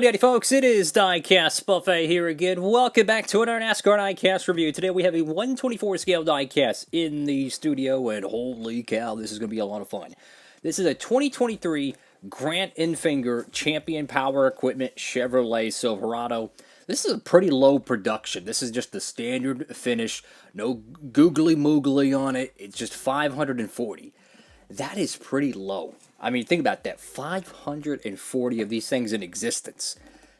Howdy folks, it is Diecastbuffet here again. Welcome back to another NASCAR Diecast review. Today we have a 124 scale diecast in the studio, and holy cow, this is going to be a lot of fun. This is a 2023 Grant Enfinger Champion Power Equipment Chevrolet Silverado. This is a pretty low production. This is just the standard finish, no googly moogly on it. It's just 540. That is pretty low. I mean, think about that. 540 of these things in existence.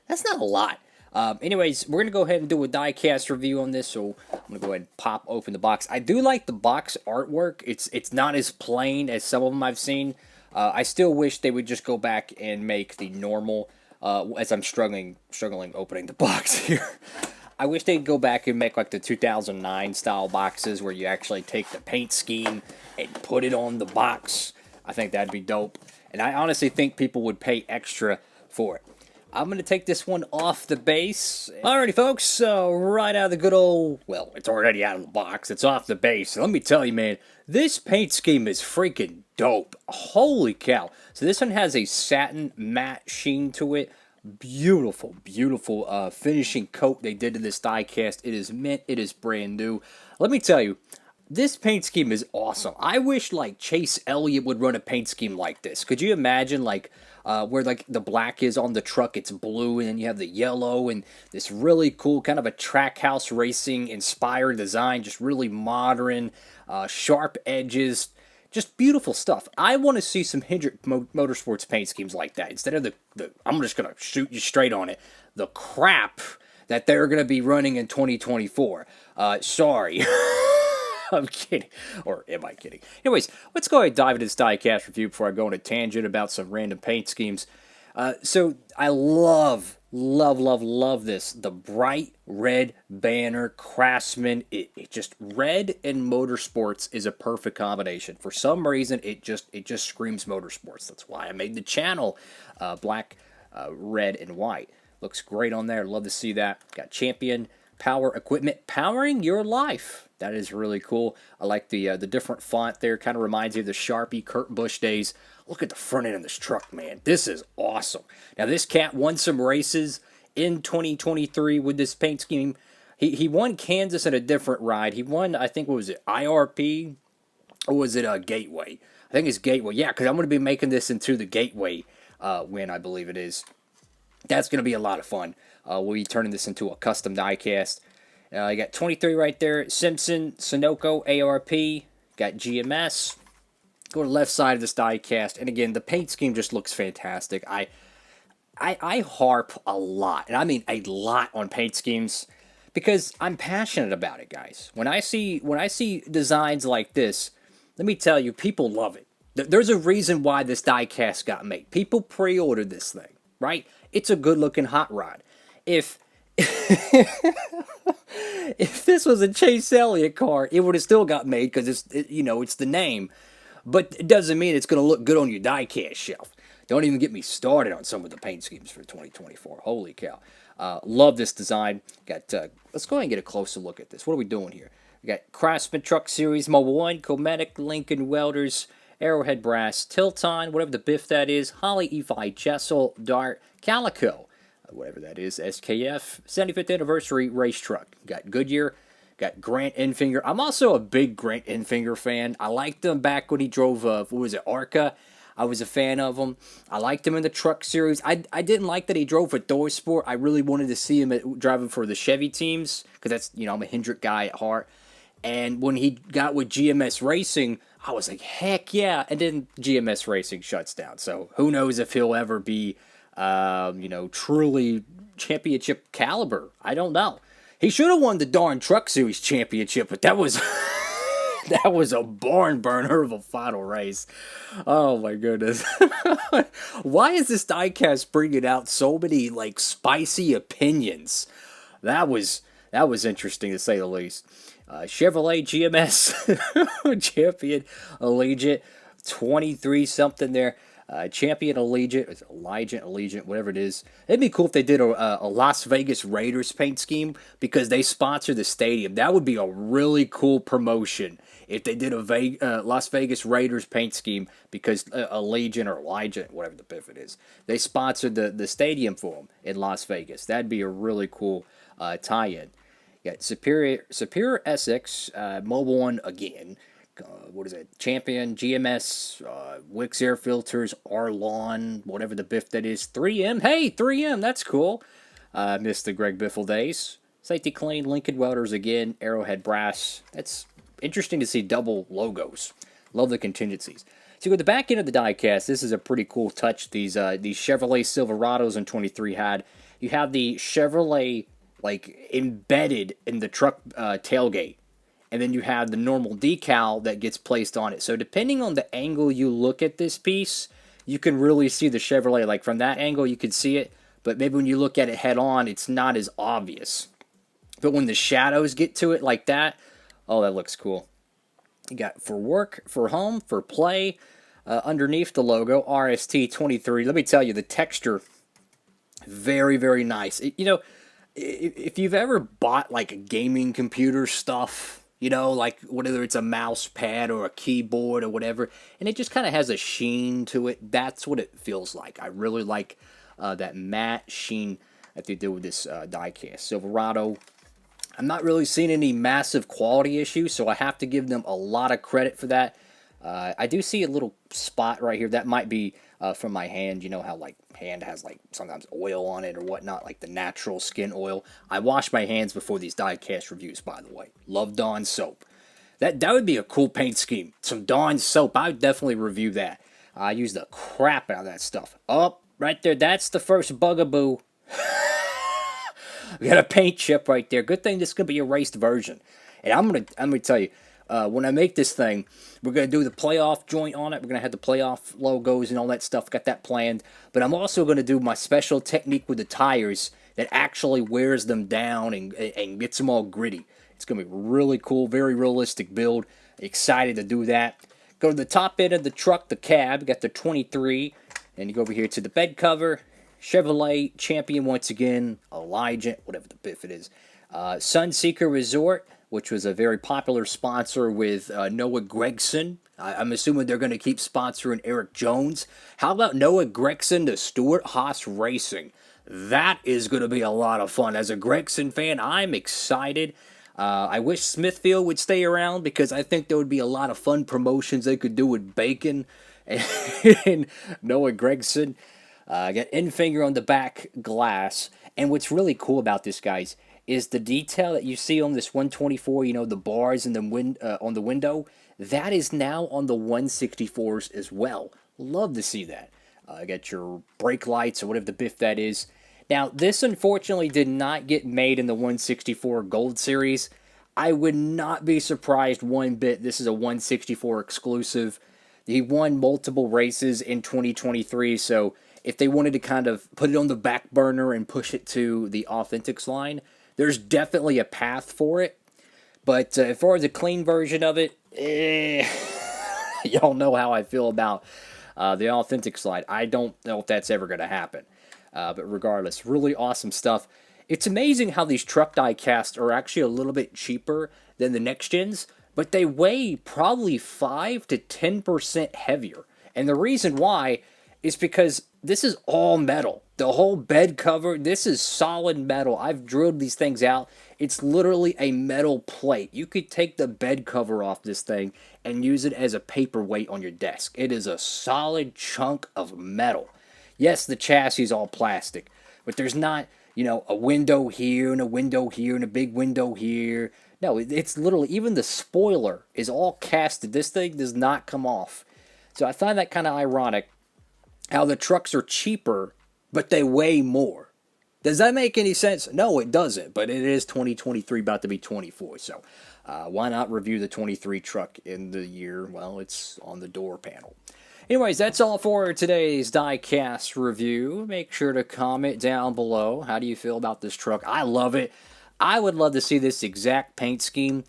That's not a lot. Anyways, we're going to go ahead and do a diecast review on this, so I'm going to go ahead and pop open the box. I do like the box artwork. It's not as plain as some of them I've seen. I still wish they would just go back and make the normal, as I'm struggling opening the box here. I wish they'd go back and make like the 2009 style boxes where you actually take the paint scheme and put it on the box. I think that'd be dope. And I honestly think people would pay extra for it. I'm going to take this one off the base. Alrighty, folks. So right out of the good old... Well, it's already out of the box. It's off the base. So let me tell you, man, this paint scheme is freaking dope. Holy cow. So this one has a satin matte sheen to it. Beautiful, beautiful finishing coat they did to this diecast. It is mint. It is brand new. Let me tell you, this paint scheme is awesome. I wish like Chase Elliott would run a paint scheme like this. Could you imagine like where like the black is on the truck, it's blue, and then you have the yellow and this really cool kind of a track house racing inspired design, just really modern, sharp edges. Just beautiful stuff. I want to see some Hendrick Motorsports paint schemes like that. Instead of the I'm just going to shoot you straight on it, the crap that they're going to be running in 2024. Sorry. I'm kidding. Or am I kidding? Anyways, let's go ahead and dive into this diecast review before I go on a tangent about some random paint schemes. So I love this. The bright red banner, Craftsman. It just red and motorsports is a perfect combination. For some reason, it just screams motorsports. That's why I made the channel black, red, and white. Looks great on there. Love to see that. Got Champion Power Equipment powering your life. That is really cool. I like the different font there. Kind of reminds you of the Sharpie Kurt Busch days. Look at the front end of this truck, man. This is awesome. Now, this cat won some races in 2023 with this paint scheme. He won Kansas in a different ride. He won, I think, what was it, IRP? Or was it Gateway? I think it's Gateway. Yeah, because I'm going to be making this into the Gateway win, I believe it is. That's going to be a lot of fun. We'll be turning this into a custom diecast. You got 23 right there. Simpson, Sunoco, ARP. Got GMS. Go to the left side of this diecast. And again, the paint scheme just looks fantastic. I harp a lot, and I mean a lot, on paint schemes because I'm passionate about it, guys. When I see designs like this, let me tell you, people love it. There's a reason why this diecast got made. People pre-ordered this thing, right? It's a good-looking hot rod. If this was a Chase Elliott car, it would have still got made because it's the name. But it doesn't mean it's going to look good on your diecast shelf. Don't even get me started on some of the paint schemes for 2024. Holy cow. Love this design. Let's go ahead and get a closer look at this. What are we doing here? We got Craftsman Truck Series, Mobile 1, Cometic, Lincoln Welders, Arrowhead Brass, Tilton, whatever the biff that is, Holly E5, Jessel, Dart, Calico, whatever that is, SKF, 75th Anniversary Race Truck. Got Goodyear. Got Grant Enfinger. I'm also a big Grant Enfinger fan. I liked him back when he drove, what was it, ARCA? I was a fan of him. I liked him in the truck series. I didn't like that he drove for ThorSport. I really wanted to see him driving for the Chevy teams because that's, I'm a Hendrick guy at heart. And when he got with GMS Racing, I was like, heck yeah. And then GMS Racing shuts down. So who knows if he'll ever be, truly championship caliber. I don't know. He should have won the darn Truck Series championship, but that was that was a barn burner of a final race. Oh my goodness! Why is this diecast bringing out so many like spicy opinions? That was interesting to say the least. Chevrolet GMS champion Allegiant 23 something there. Champion Allegiant, whatever it is. It'd be cool if they did a Las Vegas Raiders paint scheme because they sponsor the stadium. That would be a really cool promotion if they did a Las Vegas Raiders paint scheme because Allegiant, whatever the biff it is, they sponsored the stadium for them in Las Vegas. That'd be a really cool tie-in. Got Superior SX, Mobile One again. What is it? Champion, GMS, Wix air filters, Arlon, whatever the biff that is. 3M. Hey, 3M, that's cool. Missed the Greg Biffle days. Safety Clean, Lincoln Welders again, Arrowhead Brass. That's interesting to see double logos. Love the contingencies. So with the back end of the diecast, this is a pretty cool touch. These Chevrolet Silverados in 23 had. You have the Chevrolet like embedded in the truck tailgate. And then you have the normal decal that gets placed on it. So depending on the angle you look at this piece, you can really see the Chevrolet. Like from that angle, you can see it. But maybe when you look at it head on, it's not as obvious. But when the shadows get to it like that, oh, that looks cool. You got for work, for home, for play. Underneath the logo, RST23. Let me tell you, the texture, very, very nice. If you've ever bought like a gaming computer stuff, like whether it's a mouse pad or a keyboard or whatever, and it just kind of has a sheen to it. That's what it feels like. I really like that matte sheen that they did with this diecast. Silverado, I'm not really seeing any massive quality issues, so I have to give them a lot of credit for that. I do see a little spot right here. That might be from my hand. You know how like hand has like sometimes oil on it or whatnot, like the natural skin oil. I wash my hands before these diecast reviews, by the way. Love Dawn soap. That would be a cool paint scheme. Some Dawn soap. I would definitely review that. I use the crap out of that stuff. Oh, right there. That's the first bugaboo. We got a paint chip right there. Good thing this could be a erased version. And I'm gonna tell you, when I make this thing, we're going to do the playoff joint on it. We're going to have the playoff logos and all that stuff. Got that planned. But I'm also going to do my special technique with the tires that actually wears them down and gets them all gritty. It's going to be really cool, very realistic build. Excited to do that. Go to the top end of the truck, the cab. Got the 23. And you go over here to the bed cover. Chevrolet Champion once again. Allegiant, whatever the biff it is. Sunseeker Resort, which was a very popular sponsor with Noah Gragson. I'm assuming they're going to keep sponsoring Eric Jones. How about Noah Gragson to Stuart Haas Racing? That is going to be a lot of fun. As a Gragson fan, I'm excited. I wish Smithfield would stay around because I think there would be a lot of fun promotions they could do with Bacon and Noah Gragson. Got Enfinger on the back glass. And what's really cool about this, guys, is the detail that you see on this 124, the bars and on the window, that is now on the 164s as well. Love to see that. Got your brake lights or whatever the biff that is. Now, this unfortunately did not get made in the 164 Gold Series. I would not be surprised one bit. This is a 164 exclusive. He won multiple races in 2023, so if they wanted to kind of put it on the back burner and push it to the Authentics line, there's definitely a path for it. But as far as a clean version of it, y'all know how I feel about the Authentics line. I don't know if that's ever going to happen. But regardless, really awesome stuff. It's amazing how these truck diecasts are actually a little bit cheaper than the next gens, but they weigh probably 5 to 10% heavier. And the reason why is because this is all metal. The whole bed cover, this is solid metal. I've drilled these things out. It's literally a metal plate. You could take the bed cover off this thing and use it as a paperweight on your desk. It is a solid chunk of metal. Yes, the chassis is all plastic, but there's not, a window here and a window here and a big window here. No, it's literally, even the spoiler is all casted. This thing does not come off. So I find that kind of ironic, how the trucks are cheaper, but they weigh more. Does that make any sense? No, it doesn't, but it is 2023, about to be 24, so why not review the 23 truck in the year? Well, it's on the door panel. Anyways, that's all for today's diecast review. Make sure to comment down below. How do you feel about this truck? I love it. I would love to see this exact paint scheme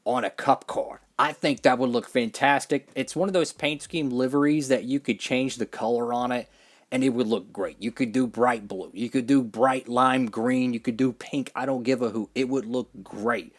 on a cup car. I think that would look fantastic. It's one of those paint scheme liveries that you could change the color on it and it would look great. You could do bright blue, you could do bright lime green, you could do pink. I don't give a hoot. It would look great.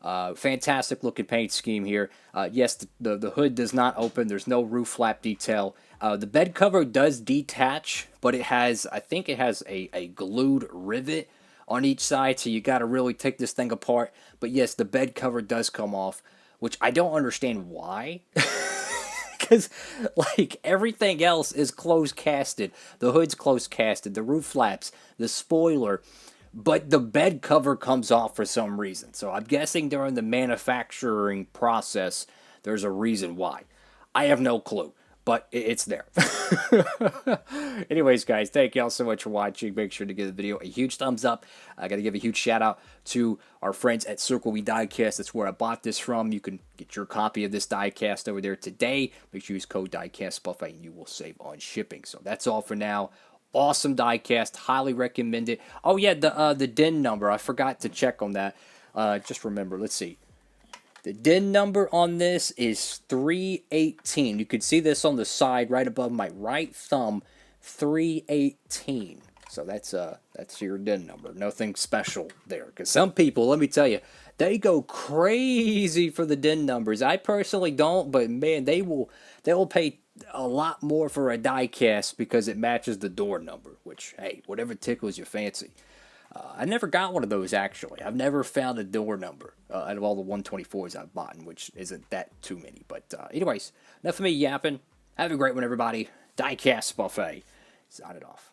Fantastic looking paint scheme here. Yes, the hood does not open. There's no roof flap detail. The bed cover does detach, but it has, I think it has a glued rivet on each side, so you got to really take this thing apart. But yes, the bed cover does come off, which I don't understand why. Because, like, everything else is closed casted. The hood's closed casted, the roof flaps, the spoiler, but the bed cover comes off for some reason. So I'm guessing during the manufacturing process, there's a reason why. I have no clue, but it's there. Anyways, guys, thank y'all so much for watching. Make sure to give the video a huge thumbs up. I got to give a huge shout out to our friends at Circle B Diecast. That's where I bought this from. You can get your copy of this diecast over there today. Make sure you use code Diecastbuffet and you will save on shipping. So that's all for now. Awesome diecast, highly recommend it. Oh yeah, the DIN number, I forgot to check on that. Just remember, let's see. The DIN number on this is 318. You can see this on the side right above my right thumb, 318. So that's your DIN number. Nothing special there. Because some people, let me tell you, they go crazy for the DIN numbers. I personally don't, but man, they will pay a lot more for a diecast because it matches the door number, which, hey, whatever tickles your fancy. I never got one of those, actually. I've never found a door number out of all the 124s I've bought, which isn't that too many. But anyways, enough of me yapping. Have a great one, everybody. Diecast Buffet. Sign it off.